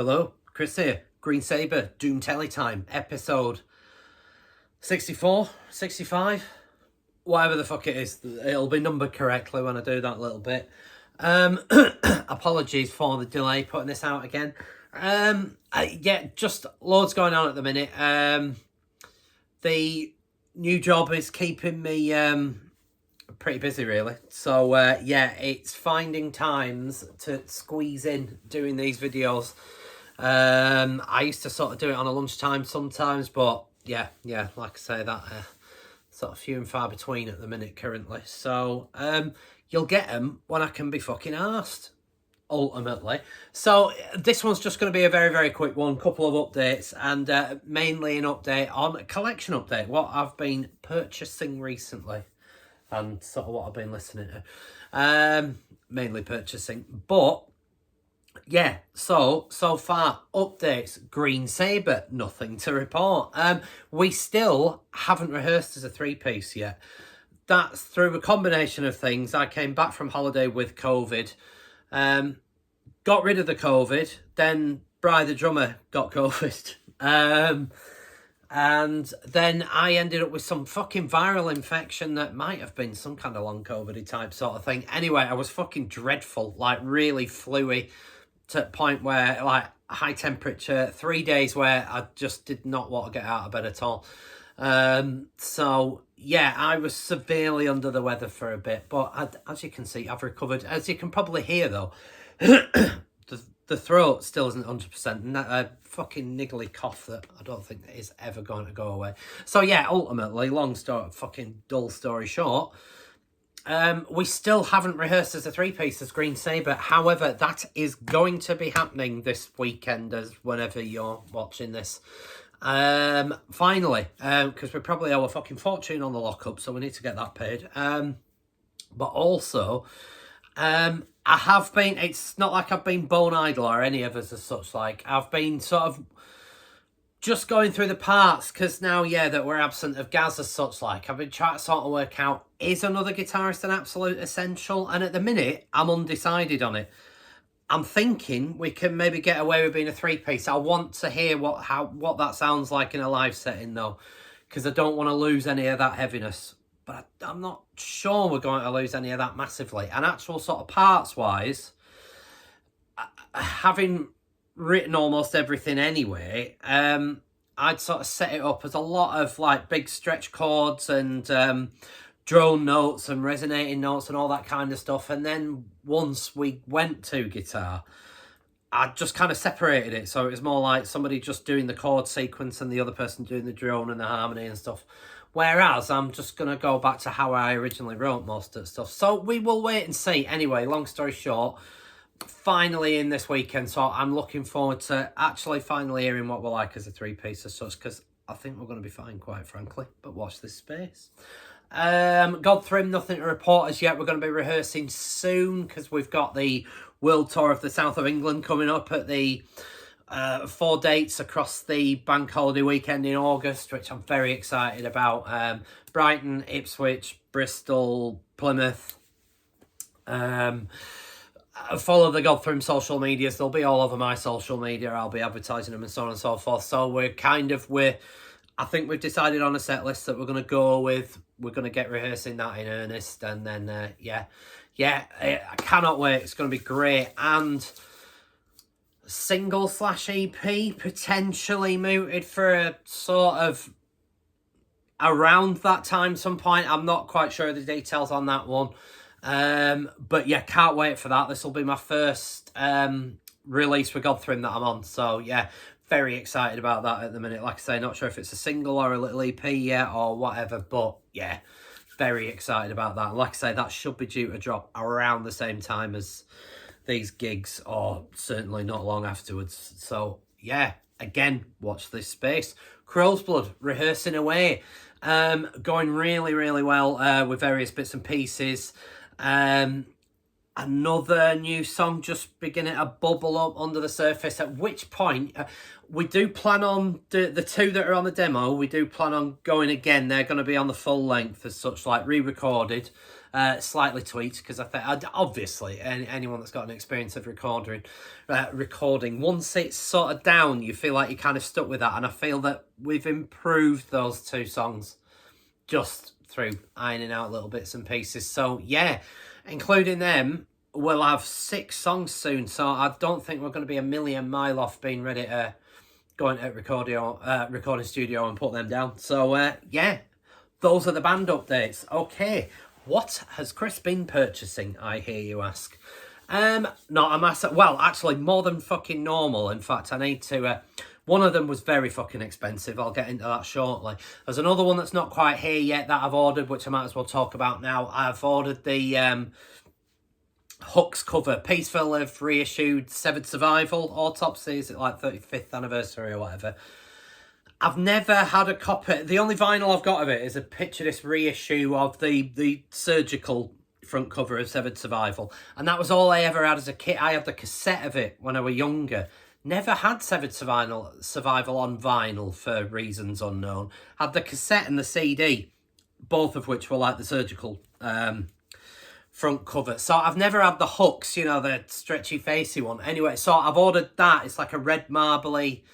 Hello, Kris here. Green Sabre, Doom Telly time, episode 64, 65, whatever the fuck it is. It'll be numbered correctly when I do that little bit. Apologies for the delay putting this out again. Yeah, just loads going on at the minute. The new job is keeping me pretty busy, really. So yeah, it's finding times to squeeze in doing these videos. I used to sort of do it on a lunchtime sometimes, but yeah, like I say, that sort of few and far between at the minute currently. So you'll get them when I can be fucking arsed, ultimately. So this one's just going to be a very, very quick one, couple of updates, and mainly an update on a collection update, what I've been purchasing recently and sort of what I've been listening to. Mainly purchasing, but yeah, so far, updates, Green Sabre, nothing to report. We still haven't rehearsed as a three-piece yet. That's through a combination of things. I came back from holiday with COVID, got rid of the COVID, then Bri the drummer got COVID. And then I ended up with some fucking viral infection that might have been some kind of long COVID type sort of thing. Anyway, I was fucking dreadful, like really fluey, to the point where, like, high temperature, 3 days where I just did not want to get out of bed at all. So yeah, I was severely under the weather for a bit, but as you can see, I've recovered. As you can probably hear though, the throat still isn't 100%, and that fucking niggly cough that I don't think is ever going to go away. So yeah, ultimately, long story, fucking dull story short, we still haven't rehearsed as a three-piece as Green Sabre. However, that is going to be happening this weekend, as whenever you're watching this. Finally, because we probably owe a fucking fortune on the lockup, so we need to get that paid. But also, I have been, it's not like I've been bone idle or any of us as such, like, I've been sort of just going through the parts, because now, yeah, that we're absent of Gaz as such, like, I've been trying to sort of work out, is another guitarist an absolute essential? And at the minute, I'm undecided on it. I'm thinking we can maybe get away with being a three-piece. I want to hear what that sounds like in a live setting, though, because I don't want to lose any of that heaviness. But I'm not sure we're going to lose any of that massively. And actual sort of parts-wise, having written almost everything anyway, I'd sort of set it up as a lot of like big stretch chords and drone notes and resonating notes and all that kind of stuff. And then once we went to guitar, I just kind of separated it, so it was more like somebody just doing the chord sequence and the other person doing the drone and the harmony and stuff. Whereas I'm just going to go back to how I originally wrote most of the stuff. So we will wait and see. Anyway, long story short, finally in this weekend, so I'm looking forward to actually finally hearing what we're like as a three-piece as such, because I think we're going to be fine, quite frankly. But watch this space. GODTHRYMM, nothing to report as yet. We're going to be rehearsing soon, because we've got the world tour of the south of England coming up at the 4 dates across the bank holiday weekend in August, which I'm very excited about. Brighton, Ipswich, Bristol, Plymouth. Follow the GODTHRYMM social medias. They'll be all over my social media. I'll be advertising them and so on and so forth. So I think we've decided on a set list that we're going to go with. We're going to get rehearsing that in earnest. And then, yeah, I cannot wait. It's going to be great. And single/EP, potentially mooted for a sort of around that time some point. I'm not quite sure of the details on that one. But yeah, can't wait for that. This will be my first release with GODTHRYMM that I'm on. So yeah, very excited about that at the minute. Like I say, not sure if it's a single or a little EP yet or whatever, but yeah, very excited about that. Like I say, that should be due to drop around the same time as these gigs, or certainly not long afterwards. So yeah, again, watch this space. CROWSBLOOD, rehearsing away, going really, really well with various bits and pieces. I another new song just beginning to bubble up under the surface, at which point we do plan on the two that are on the demo, we do plan on going again. They're going to be on the full length as such, like re-recorded, slightly tweaked, because I think, obviously, anyone that's got an experience of recording, once it's sort of down, you feel like you're kind of stuck with that, and I feel that we've improved those two songs just through ironing out little bits and pieces. So yeah, including them, we'll have 6 songs soon, so I don't think we're going to be a million mile off being ready to go into recording studio and put them down. So yeah, those are the band updates. Okay, what has Kris been purchasing, I hear you ask? Not a massive, well, actually more than fucking normal. In fact, I need to, one of them was very fucking expensive. I'll get into that shortly. There's another one that's not quite here yet that I've ordered, which I might as well talk about now. I've ordered the Hooks cover. Peaceful have reissued Severed Survival Autopsy. Is it like 35th anniversary or whatever? I've never had a copy. The only vinyl I've got of it is a picture disc reissue of the surgical front cover of Severed Survival. And that was all I ever had as a kid. I had the cassette of it when I was younger. Never had Severed Survival on vinyl for reasons unknown. Had the cassette and the CD, both of which were like the surgical front cover. So I've never had the Hooks, you know, the stretchy facey one. Anyway, so I've ordered that. It's like a red marbly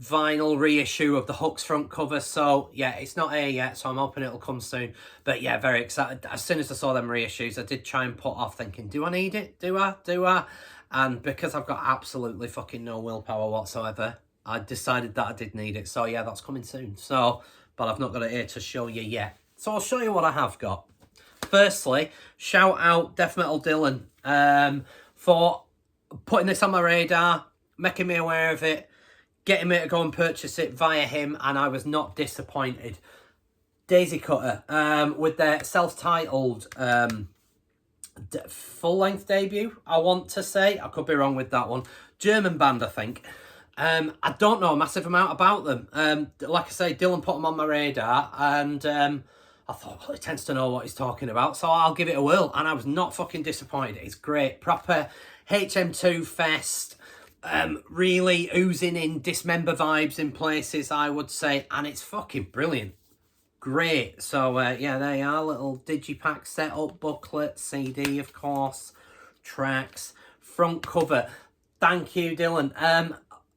vinyl reissue of the Hooks front cover. So yeah, it's not here yet, so I'm hoping it'll come soon. But yeah, very excited. As soon as I saw them reissues, I did try and put off thinking, do I need it? Do I? And because I've got absolutely fucking no willpower whatsoever, I decided that I did need it. So yeah, that's coming soon. So, but I've not got it here to show you yet. So I'll show you what I have got. Firstly, shout out Death Metal Dylan for putting this on my radar, making me aware of it, getting me to go and purchase it via him, and I was not disappointed. Daisy Cutter, with their self-titled full-length debut, I want to say. I could be wrong with that one. German band, I think. I don't know a massive amount about them. Like I say, Dylan put them on my radar, and I thought, well, he tends to know what he's talking about, so I'll give it a whirl. And I was not fucking disappointed. It's great. Proper HM2 fest. Really oozing in Dismember vibes in places, I would say. And it's fucking brilliant. Great. So, yeah, there you are. Little digipack setup, booklet, CD, of course. Tracks. Front cover. Thank you, Dylan.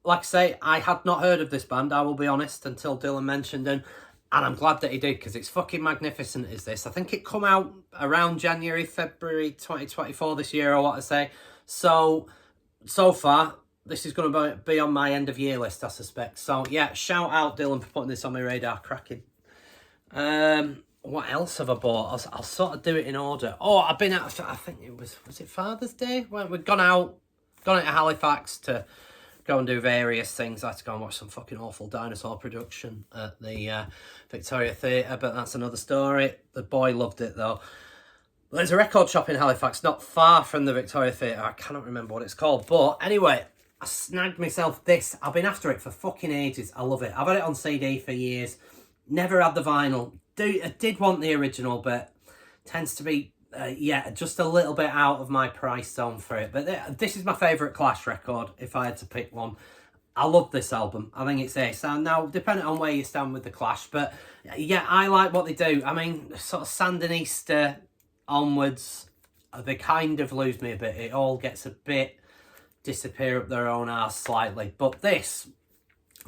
Like I say, I had not heard of this band, I will be honest, until Dylan mentioned them. And I'm glad that he did, because it's fucking magnificent, is this. I think it come out around January, February 2024 this year, or what I say. So far, this is going to be on my end of year list, I suspect. So, yeah, shout out Dylan for putting this on my radar. Cracking. What else have I bought? I'll sort of do it in order. Oh, I've been out, I think it was it Father's Day? We've gone into Halifax to go and do various things. I had to go and watch some fucking awful dinosaur production at the Victoria Theatre, but that's another story. The boy loved it, though. There's a record shop in Halifax, not far from the Victoria Theatre. I cannot remember what it's called. But anyway, I snagged myself this. I've been after it for fucking ages. I love it. I've had it on CD for years. Never had the vinyl. I did want the original, but tends to be, yeah, just a little bit out of my price zone for it. But this is my favourite Clash record, if I had to pick one. I love this album. I think it's ace. And now, depending on where you stand with the Clash, but yeah, I like what they do. I mean, sort of Sandinista onwards, they kind of lose me a bit. It all gets a bit disappear up their own arse slightly. But this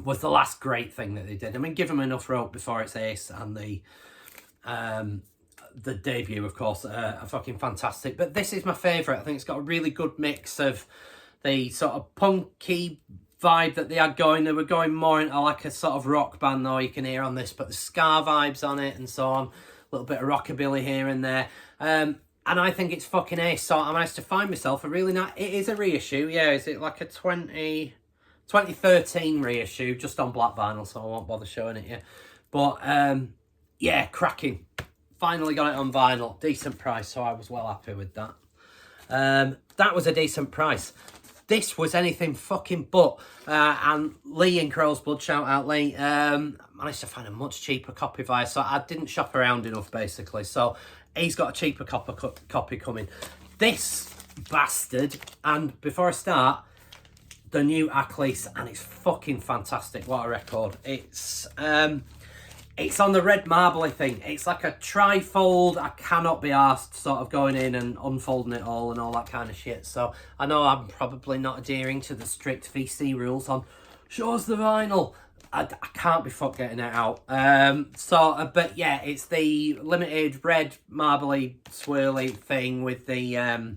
was the last great thing that they did. I mean, give them enough rope before it's ace, and the debut, of course, are fucking fantastic. But this is my favourite. I think it's got a really good mix of the sort of punky vibe that they had going. They were going more into like a sort of rock band, though, you can hear on this, but the ska vibes on it and so on. A little bit of rockabilly here and there. And I think it's fucking ace. So I managed to find myself a really nice... It is a reissue, yeah. Is it like a 2013 reissue, just on black vinyl, so I won't bother showing it yet. But, yeah, cracking. Finally got it on vinyl. Decent price, so I was well happy with that. That was a decent price. This was anything fucking but. And Lee in CROWSBLOOD, shout out Lee, managed to find a much cheaper copy via, so I didn't shop around enough, basically. So he's got a cheaper copy coming. This bastard. And before I start, the new Kris, and it's fucking fantastic. What a record. It's on the red marbly thing. It's like a trifold. I cannot be arsed sort of going in and unfolding it all and all that kind of shit. So I know I'm probably not adhering to the strict VC rules on show us the vinyl. I can't be fucked getting it out. But yeah, it's the limited red marbly swirly thing with the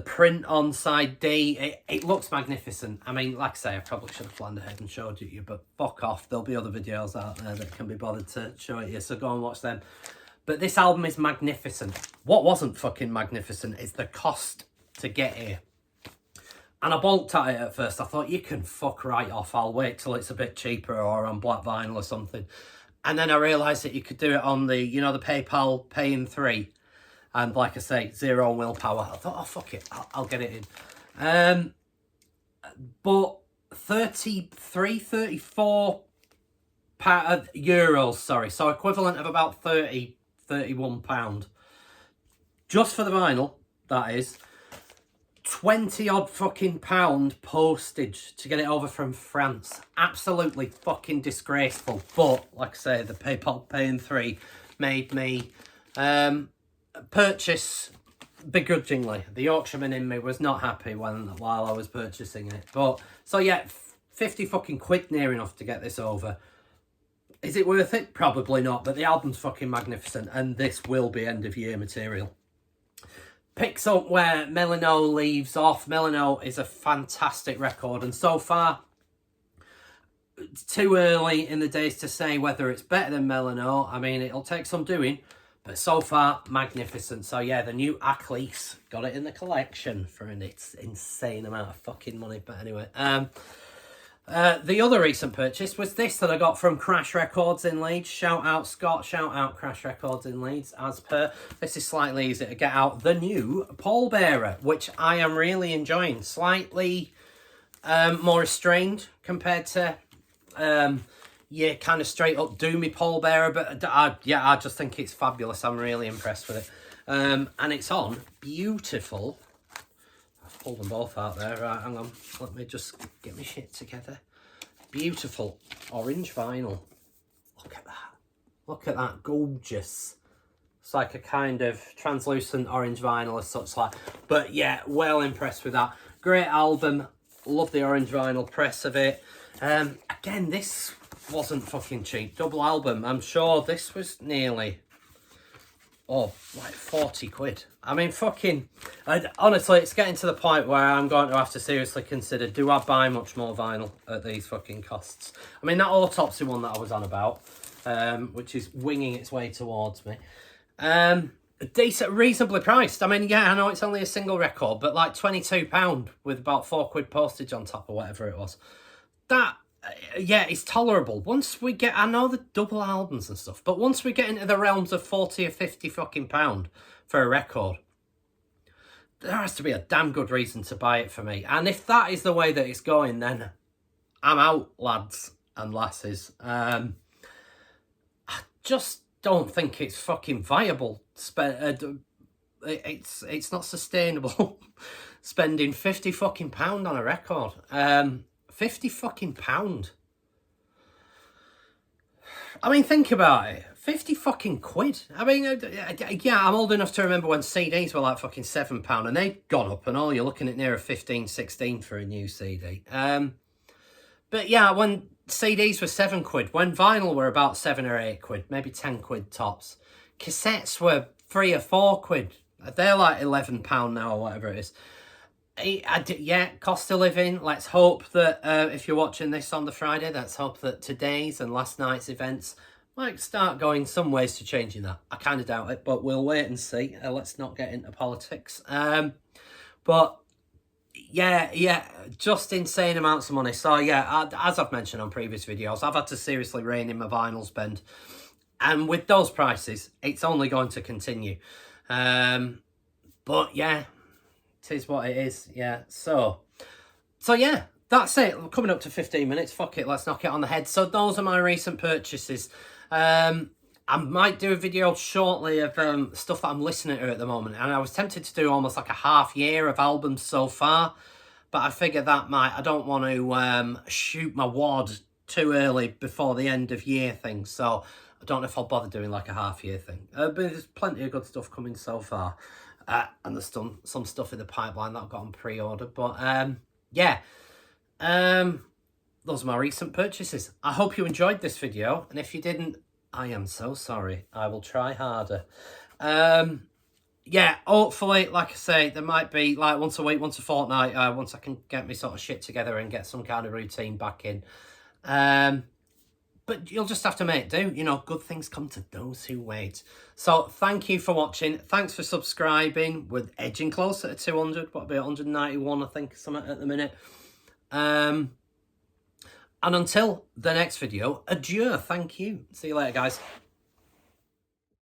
print on side D. It looks magnificent. I mean, like I say, I probably should have planned ahead and showed it you, but fuck off. There'll be other videos out there that can be bothered to show it you, so go and watch them. But this album is magnificent. What wasn't fucking magnificent is the cost to get here. And I balked at it at first. I thought, you can fuck right off. I'll wait till it's a bit cheaper or on black vinyl or something. And then I realised that you could do it on the, you know, the PayPal Pay in 3. And like I say, 0 willpower. I thought, oh, fuck it. I'll get it in. But 34 euros, sorry. So equivalent of about 31 pound. Just for the vinyl, that is. 20 odd fucking pound postage to get it over from France. Absolutely fucking disgraceful. But like I say, the PayPal Pay in 3 made me purchase begrudgingly. The Yorkshireman in me was not happy while I was purchasing it. But so yeah, 50 fucking quid near enough to get this over. Is it worth it? Probably not. But the album's fucking magnificent, and this will be end of year material. Picks up where Melano leaves off. Melano is a fantastic record, and so far, it's too early in the days to say whether it's better than Melano. I mean, it'll take some doing, but so far, magnificent. So yeah, the new Kris, got it in the collection for an insane amount of fucking money. But anyway, the other recent purchase was this that I got from Crash Records in Leeds. Shout out Scott, shout out Crash Records in Leeds. As per, this is slightly easier to get out. The new Pallbearer, which I am really enjoying. Slightly more restrained compared to yeah, kind of straight up doomy Pallbearer. But I just think it's fabulous. I'm really impressed with it. And it's on beautiful. Pull them both out there. Right, hang on. Let me just get my shit together. Beautiful orange vinyl. Look at that. Look at that. Gorgeous. It's like a kind of translucent orange vinyl as such. Like, but yeah, well impressed with that. Great album. Love the orange vinyl press of it. Again, this wasn't fucking cheap. Double album. I'm sure this was nearly... oh, like 40 quid. I mean, fucking... honestly, it's getting to the point where I'm going to have to seriously consider, do I buy much more vinyl at these fucking costs? I mean, that Autopsy one that I was on about, which is winging its way towards me. Decent, reasonably priced. I mean, yeah, I know it's only a single record, but like £22 with about 4 quid postage on top or whatever it was. That... yeah, it's tolerable. Once we get, I know the double albums and stuff, but once we get into the realms of 40 or 50 fucking pound for a record, there has to be a damn good reason to buy it for me. And if that is the way that it's going, then I'm out, lads and lasses. I just don't think it's fucking viable. It's not sustainable spending 50 fucking pound on a record. 50 fucking pound. I mean, think about it. 50 fucking quid. I mean, yeah, I'm old enough to remember when CDs were like fucking £7 and they've gone up and all. You're looking at near a 15, 16 for a new CD. But yeah, when CDs were 7 quid, when vinyl were about 7 or 8 quid, maybe 10 quid tops. Cassettes were 3 or 4 quid. They're like £11 now or whatever it is. Yeah, cost of living. Let's hope that if you're watching this on the Friday, let's hope that today's and last night's events might start going some ways to changing that. I kind of doubt it, but we'll wait and see. Let's not get into politics. But yeah, just insane amounts of money. So yeah, as I've mentioned on previous videos, I've had to seriously rein in my vinyl spend. And with those prices, it's only going to continue. But yeah, it is what it is. Yeah, so yeah, that's it. We're coming up to 15 minutes. Fuck it, let's knock it on the head. So those are my recent purchases. I might do a video shortly of stuff that I'm listening to at the moment. And I was tempted to do almost like a half year of albums so far. But I figure that I don't want to shoot my wad too early before the end of year thing. So I don't know if I'll bother doing like a half year thing. But there's plenty of good stuff coming so far. And there's some stuff in the pipeline that I've got on pre-order. But yeah. Those are my recent purchases. I hope you enjoyed this video. And if you didn't, I am so sorry. I will try harder. Yeah, hopefully, like I say, there might be like once a week, once a fortnight, once I can get me sort of shit together and get some kind of routine back in. But you'll just have to make do. You know, good things come to those who wait. So thank you for watching. Thanks for subscribing. We're edging closer to 200. What, about 191, I think, something at the minute. And until the next video, adieu. Thank you. See you later, guys.